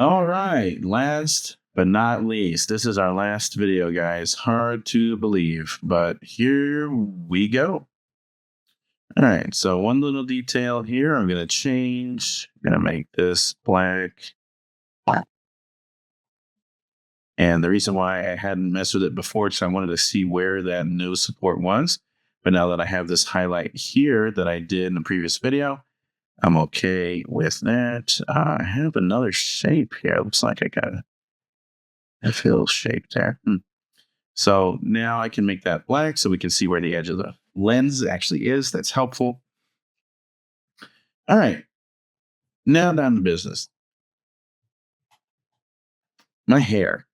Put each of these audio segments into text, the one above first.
All right, last but not least, this is our last video, guys. Hard to believe, but here we go. All right, so one little detail here I'm going to change. I'm going to make this black. And the reason why I hadn't messed with it before is I wanted to see where that nose support was. But now that I have this highlight here that I did in the previous video, I'm okay with that. I have another shape here. It looks like I got a fill shape there. So now I can make that black so we can see where the edge of the lens actually is. That's helpful. All right, now down to business. My hair.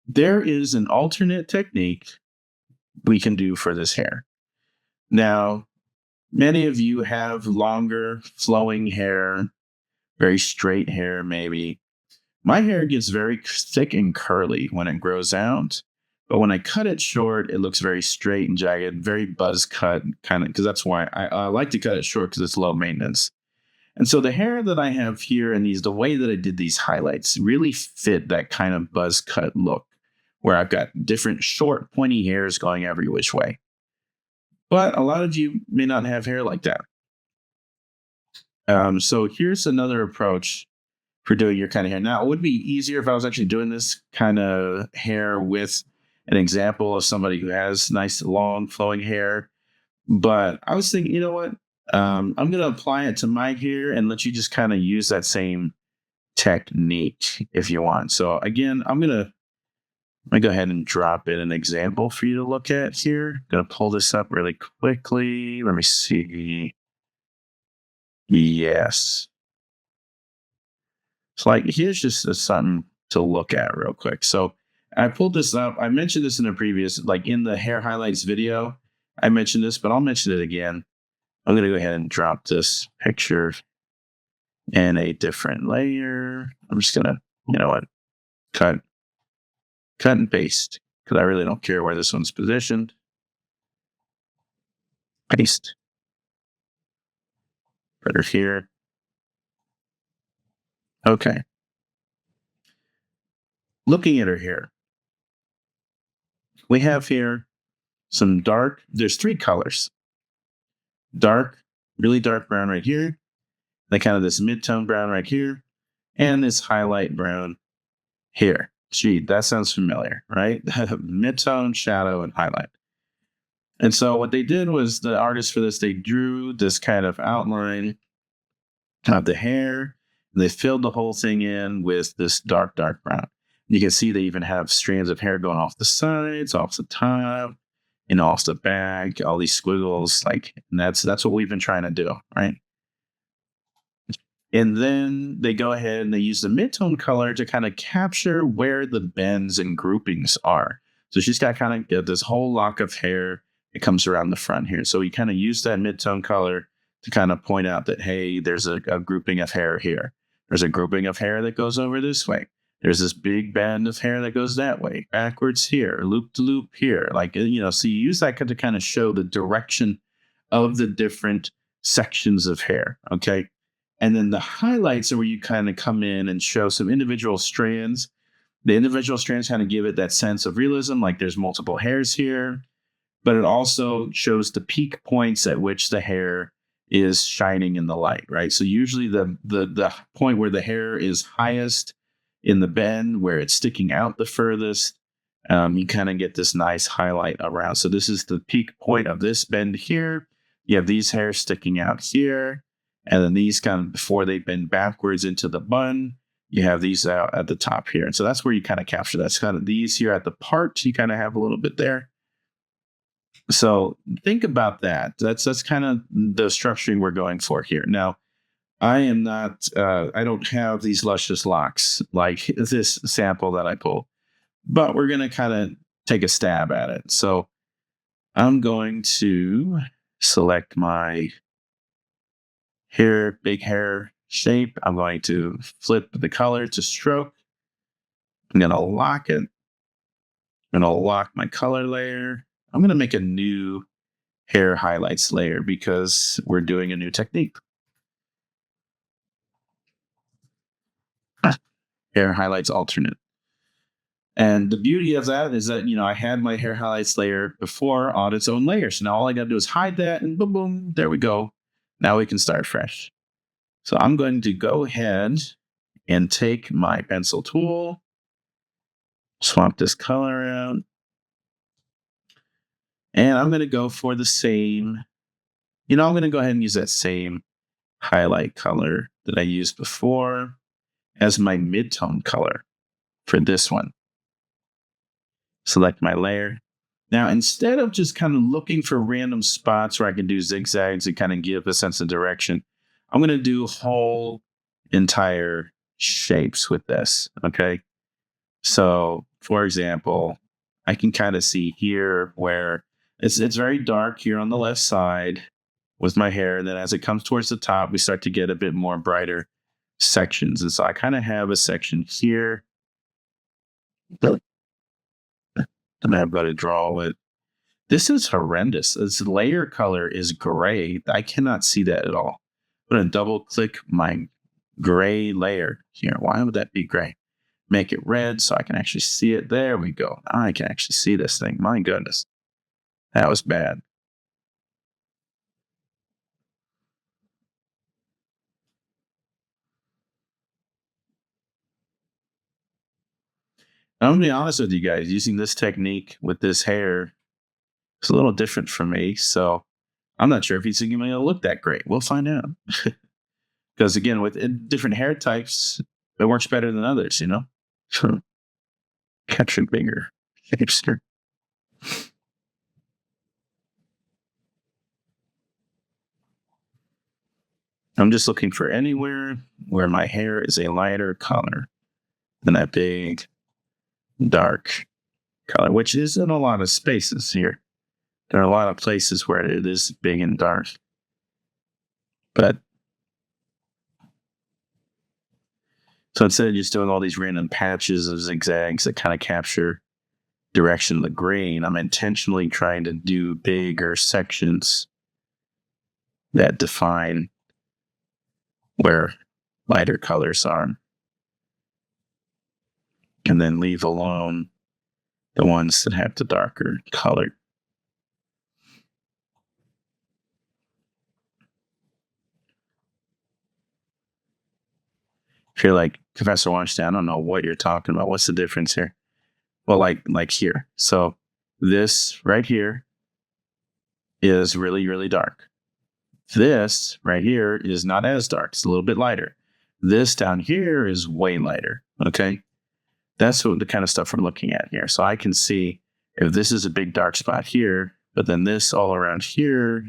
There is an alternate technique we can do for this hair. Now, many of you have longer flowing hair, very straight hair maybe. My hair gets very thick and curly when it grows out. But when I cut it short, it looks very straight and jagged, very buzz cut, kind of, because that's why I like to cut it short because it's low maintenance. And so the hair that I have here and the way that I did these highlights really fit that kind of buzz cut look, where I've got different short, pointy hairs going every which way. But a lot of you may not have hair like that. So here's another approach for doing your kind of hair. Now, it would be easier if I was actually doing this kind of hair with an example of somebody who has nice, long, flowing hair. But I was thinking, you know what? I'm going to apply it to my hair and let you just kind of use that same technique if you want. So again, I'm going to go ahead and drop in an example for you to look at here. I'm going to pull this up really quickly. Let me see. Yes. So like, here's just something to look at real quick. So I pulled this up. I mentioned this in a previous, like in the hair highlights video, I mentioned this, but I'll mention it again. I'm going to go ahead and drop this picture in a different layer. I'm just going to, you know what, cut and paste because I really don't care where this one's positioned. Paste. Put her here. Okay. Looking at her hair, we have here some dark, there's three colors. Dark, really dark brown right here, then kind of this mid-tone brown right here, and this highlight brown here. Gee, that sounds familiar, right? Mid-tone, shadow, and highlight. And so what they did was the artist for this, they drew this kind of outline of the hair. They filled the whole thing in with this dark, dark brown. You can see they even have strands of hair going off the sides, off the top, and off the back, all these squiggles. Like, and that's what we've been trying to do, right? And then they go ahead and they use the mid-tone color to kind of capture where the bends and groupings are. So she's got kind of this whole lock of hair. It comes around the front here. So we kind of use that mid-tone color to kind of point out that, hey, there's a grouping of hair here. There's a grouping of hair that goes over this way. There's this big band of hair that goes that way, backwards here, loop to loop here. Like, so you use that to kind of show the direction of the different sections of hair. Okay. And then the highlights are where you kind of come in and show some individual strands. The individual strands kind of give it that sense of realism, like there's multiple hairs here, but it also shows the peak points at which the hair is shining in the light, right? So usually the point where the hair is highest in the bend, where it's sticking out the furthest, you kind of get this nice highlight around. So this is the peak point of this bend here. You have these hairs sticking out here. And then these kind of, before they bend backwards into the bun, you have these out at the top here. And so that's where you kind of capture that. That's kind of these here at the part, you kind of have a little bit there. So think about that. That's kind of the structuring we're going for here. Now, I am not, I don't have these luscious locks like this sample that I pulled, but we're going to kind of take a stab at it. So I'm going to select my hair, big hair shape. I'm going to flip the color to stroke. I'm going to lock it. I'm going to lock my color layer. I'm going to make a new hair highlights layer because we're doing a new technique. hair highlights alternate. And the beauty of that is that, I had my hair highlights layer before on its own layer. So now all I got to do is hide that and boom, boom, there we go. Now we can start fresh. So I'm going to go ahead and take my pencil tool, swap this color out, and I'm going to go for the same, I'm going to go ahead and use that same highlight color that I used before as my mid-tone color for this one. Select my layer. Now, instead of just kind of looking for random spots where I can do zigzags and kind of give a sense of direction, I'm going to do whole entire shapes with this. Okay. So, for example, I can kind of see here where it's very dark here on the left side with my hair. And then as it comes towards the top, we start to get a bit more brighter sections. And so I kind of have a section here. And I've got to draw it. This is horrendous. This layer color is gray. I cannot see that at all. I'm going to double click my gray layer here. Why would that be gray? Make it red so I can actually see it. There we go. I can actually see this thing. My goodness. That was bad. I'm going to be honest with you guys. Using this technique with this hair, it's a little different for me. So I'm not sure if it's even going to look that great. We'll find out. Because again, with different hair types, it works better than others, Catching bigger hipster. I'm just looking for anywhere where my hair is a lighter color than that big, dark color, which is in a lot of spaces here. There are a lot of places where it is big and dark. But so instead of just doing all these random patches of zigzags that kind of capture direction of the grain, I'm intentionally trying to do bigger sections that define where lighter colors are. And then leave alone the ones that have the darker color. If you're like, Professor Weinstein, I don't know what you're talking about. What's the difference here? Well, like here. So this right here is really, really dark. This right here is not as dark. It's a little bit lighter. This down here is way lighter. Okay. That's the kind of stuff we're looking at here. So I can see if this is a big dark spot here, but then this all around here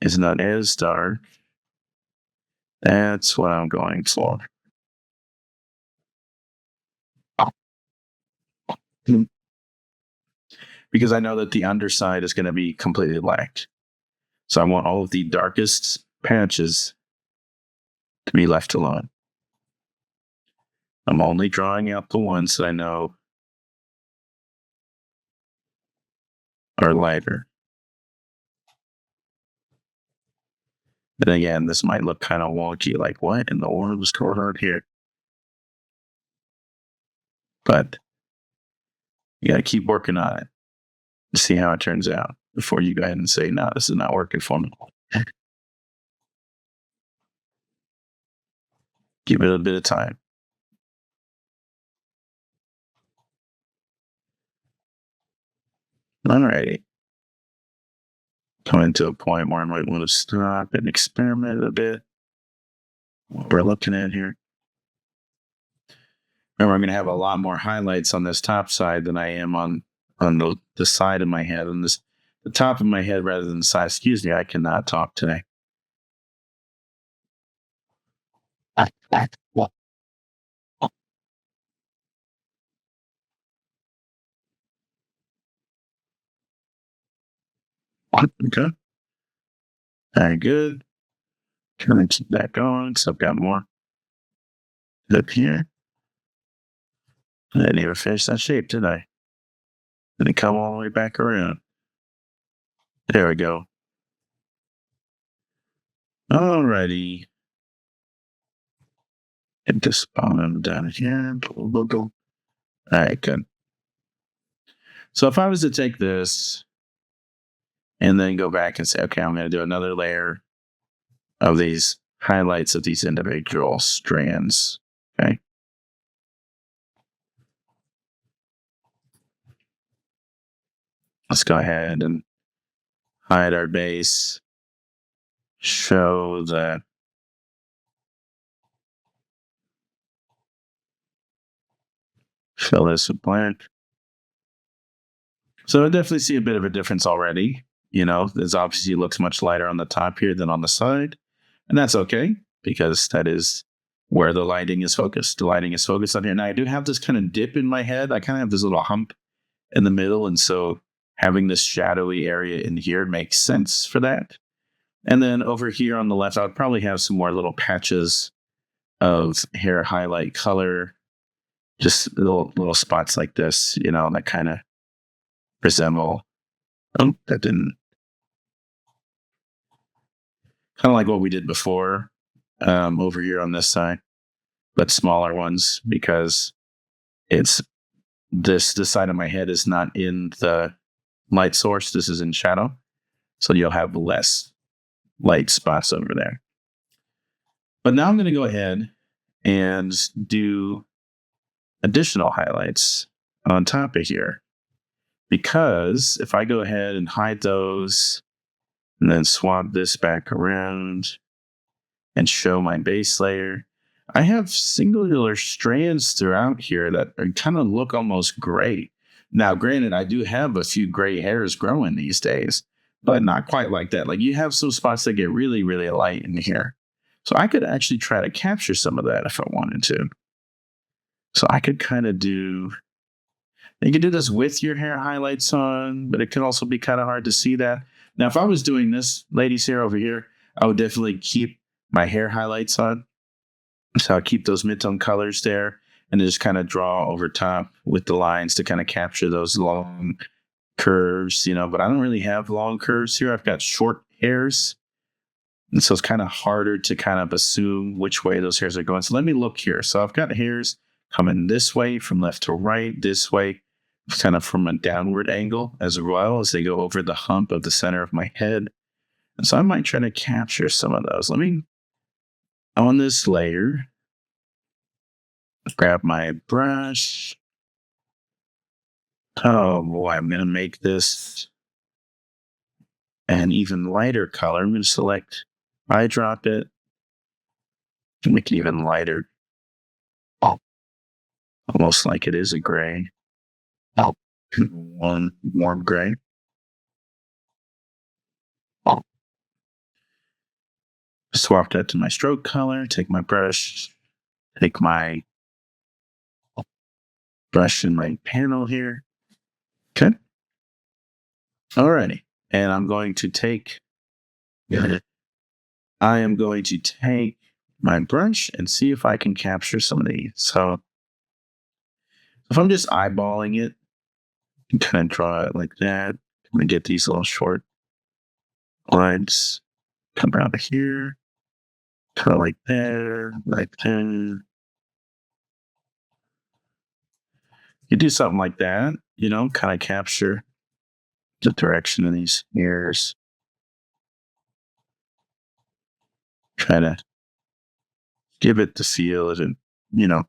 is not as dark. That's what I'm going for. Because I know that the underside is going to be completely black. So I want all of the darkest patches to be left alone. I'm only drawing out the ones that I know are lighter. And again, this might look kind of wonky, like what in the world was going on here? But you got to keep working on it to see how it turns out before you go ahead and say, no, this is not working for me. Give it a bit of time. Alrighty. Coming to a point where I might want to stop and experiment a bit. What we're looking at here. Remember, I'm going to have a lot more highlights on this top side than I am on the side of my head. On the top of my head rather than the side. Excuse me, I cannot talk today. Okay. Very good. Trying to keep that going because I've got more up here. I didn't even finish that shape, did I? Did it come all the way back around? There we go. Alrighty. Hit this bottom down here. All right, good. So if I was to take this and then go back and say, okay, I'm going to do another layer of these highlights of these individual strands. Okay. Let's go ahead and hide our base. Show that. Fill this with blank. So I definitely see a bit of a difference already. You know, this obviously looks much lighter on the top here than on the side. And that's okay because that is where the lighting is focused. The lighting is focused on here. Now I do have this kind of dip in my head. I kind of have this little hump in the middle. And so having this shadowy area in here makes sense for that. And then over here on the left, I would probably have some more little patches of hair highlight color, just little spots like this, you know, that kind of resemble. Oh, that didn't. Kind of like what we did before over here on this side, but smaller ones because it's this side of my head is not in the light source. This is in shadow. So you'll have less light spots over there. But now I'm going to go ahead and do additional highlights on top of here. Because if I go ahead and hide those and then swap this back around and show my base layer, I have singular strands throughout here that kind of look almost gray. Now, granted, I do have a few gray hairs growing these days, but not quite like that. Like you have some spots that get really, really light in here. So I could actually try to capture some of that if I wanted to. So I could kind of do, you can do this with your hair highlights on, but it can also be kind of hard to see that. Now, if I was doing this, ladies here over here, I would definitely keep my hair highlights on. So I'll keep those mid-tone colors there and just kind of draw over top with the lines to kind of capture those long curves, you know, but I don't really have long curves here. I've got short hairs. And so it's kind of harder to kind of assume which way those hairs are going. So let me look here. So I've got hairs coming this way from left to right, this way, kind of from a downward angle as well as they go over the hump of the center of my head. And so I might try to capture some of those. Let me, on this layer, grab my brush. Oh boy, I'm going to make this an even lighter color. I'm going to select, I drop it, and make it even lighter. Oh, almost like it is a gray. Oh, one warm gray. Oh. Swap that to my stroke color, take my brush, take my brush in my panel here. Okay. Alrighty. And I'm going to take, I am going to take my brush and see if I can capture some of these. So if I'm just eyeballing it, you can kind of draw it like that. I'm going to get these little short lines come around here, kind of like there, like there. You do something like that, you know, kind of capture the direction of these hairs. Try to give it the feel of it, you know,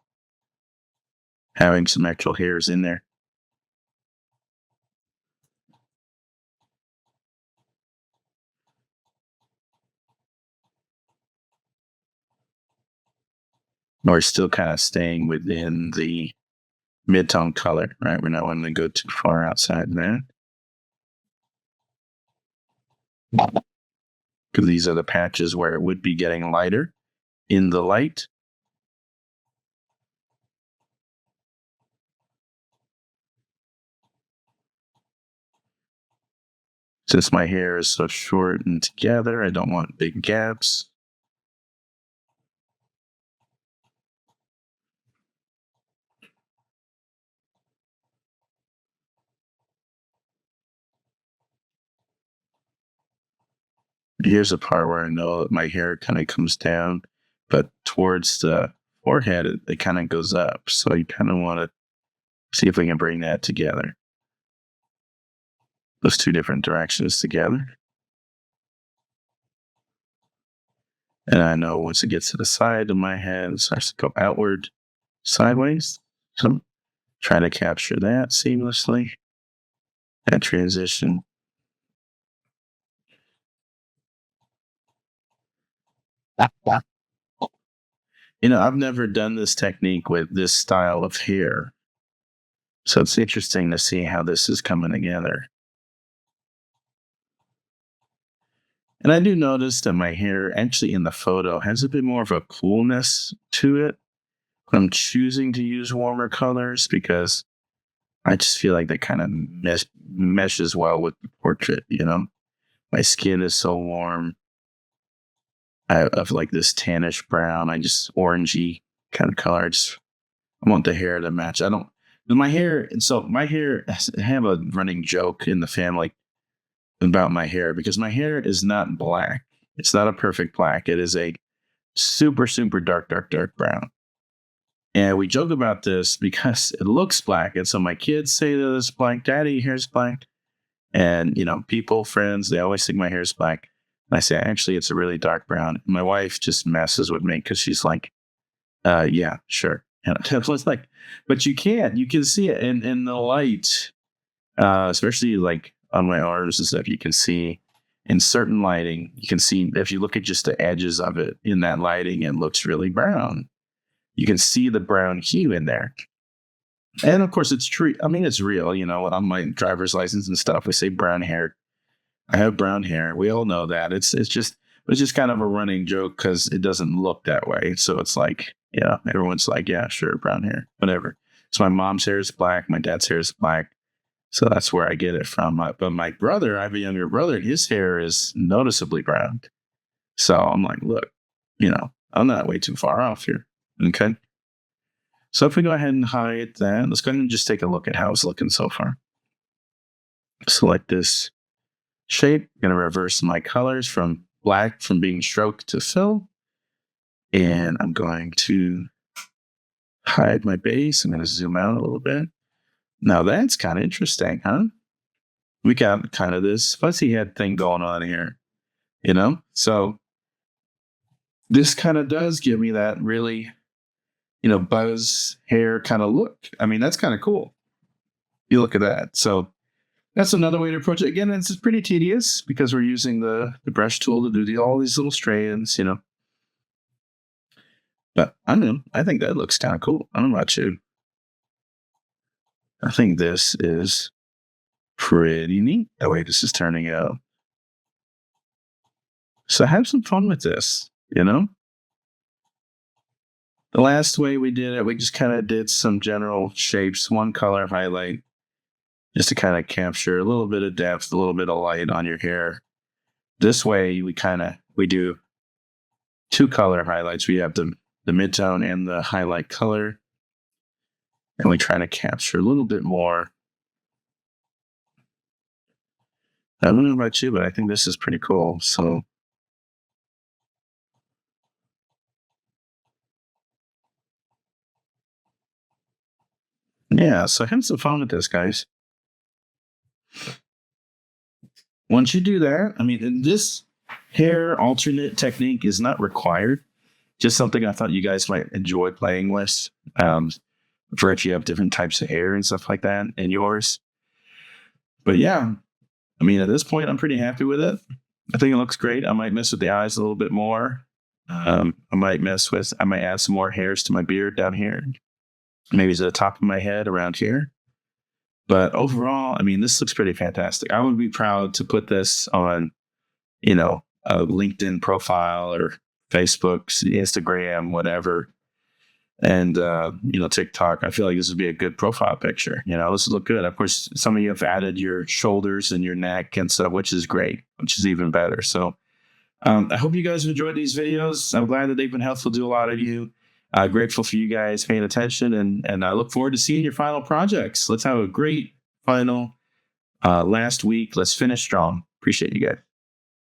having some actual hairs in there. Or still kind of staying within the mid-tone color, right? We're not wanting to go too far outside that. Because these are the patches where it would be getting lighter in the light. Since my hair is so short and together, I don't want big gaps. Here's a part where I know that my hair kind of comes down, but towards the forehead, it kind of goes up. So you kind of want to see if we can bring that together. Those two different directions together. And I know once it gets to the side of my head, it starts to go outward, sideways. So try to capture that seamlessly, that transition. I've never done this technique with this style of hair. So it's interesting to see how this is coming together. And I do notice that my hair actually in the photo has a bit more of a coolness to it. I'm choosing to use warmer colors because I just feel like that kind of meshes well with the portrait, My skin is so warm. I have like this tannish brown, orangey kind of color. I want the hair to match. My hair I have a running joke in the family about my hair because my hair is not black. It's not a perfect black. It is a super, super dark, dark, dark brown. And we joke about this because it looks black. And so my kids say that it's black. Daddy, your hair's black. And, people, friends, they always think my hair's black. And I say, actually, it's a really dark brown. My wife just messes with me because she's like, yeah, sure. And it's like, but you can see it in the light, especially like on my arms and stuff. You can see in certain lighting, you can see if you look at just the edges of it in that lighting, it looks really brown. You can see the brown hue in there. And of course, it's true. I mean, it's real. On my driver's license and stuff, we say brown hair. I have brown hair. We all know that. It's just kind of a running joke because it doesn't look that way. So it's like, everyone's like, yeah, sure, brown hair, whatever. So my mom's hair is black. My dad's hair is black. So that's where I get it from. But my brother, I have a younger brother, and his hair is noticeably brown. So I'm like, look, I'm not way too far off here. Okay. So if we go ahead and hide that, let's go ahead and just take a look at how it's looking so far. Select this shape. I'm going to reverse my colors from black from being stroke to fill. And I'm going to hide my base. I'm going to zoom out a little bit. Now that's kind of interesting, huh? We got kind of this fuzzy head thing going on here, So this kind of does give me that really, buzz hair kind of look. I mean, that's kind of cool. You look at that. So that's another way to approach it. Again, it's pretty tedious because we're using the brush tool to do all these little strands, But I think that looks kind of cool. I don't know about you. I think this is pretty neat the way this is turning out. So have some fun with this, The last way we did it, we just kind of did some general shapes, one color highlight, just to kind of capture a little bit of depth, a little bit of light on your hair. This way, we do two color highlights. We have the midtone and the highlight color. And we try to capture a little bit more. I don't know about you, but I think this is pretty cool. So yeah, so have some fun with this, guys. Once you do that, I mean, this hair alternate technique is not required. Just something I thought you guys might enjoy playing with. For if you have different types of hair and stuff like that in yours. But yeah, I mean, at this point, I'm pretty happy with it. I think it looks great. I might mess with the eyes a little bit more. I might add some more hairs to my beard down here. Maybe to the top of my head around here. But overall, I mean, this looks pretty fantastic. I would be proud to put this on, a LinkedIn profile or Facebook, Instagram, whatever. And, TikTok. I feel like this would be a good profile picture. This would look good. Of course, some of you have added your shoulders and your neck and stuff, which is great, which is even better. So I hope you guys have enjoyed these videos. I'm glad that they've been helpful to a lot of you. Grateful for you guys paying attention. And I look forward to seeing your final projects. Let's have a great final last week. Let's finish strong. Appreciate you guys.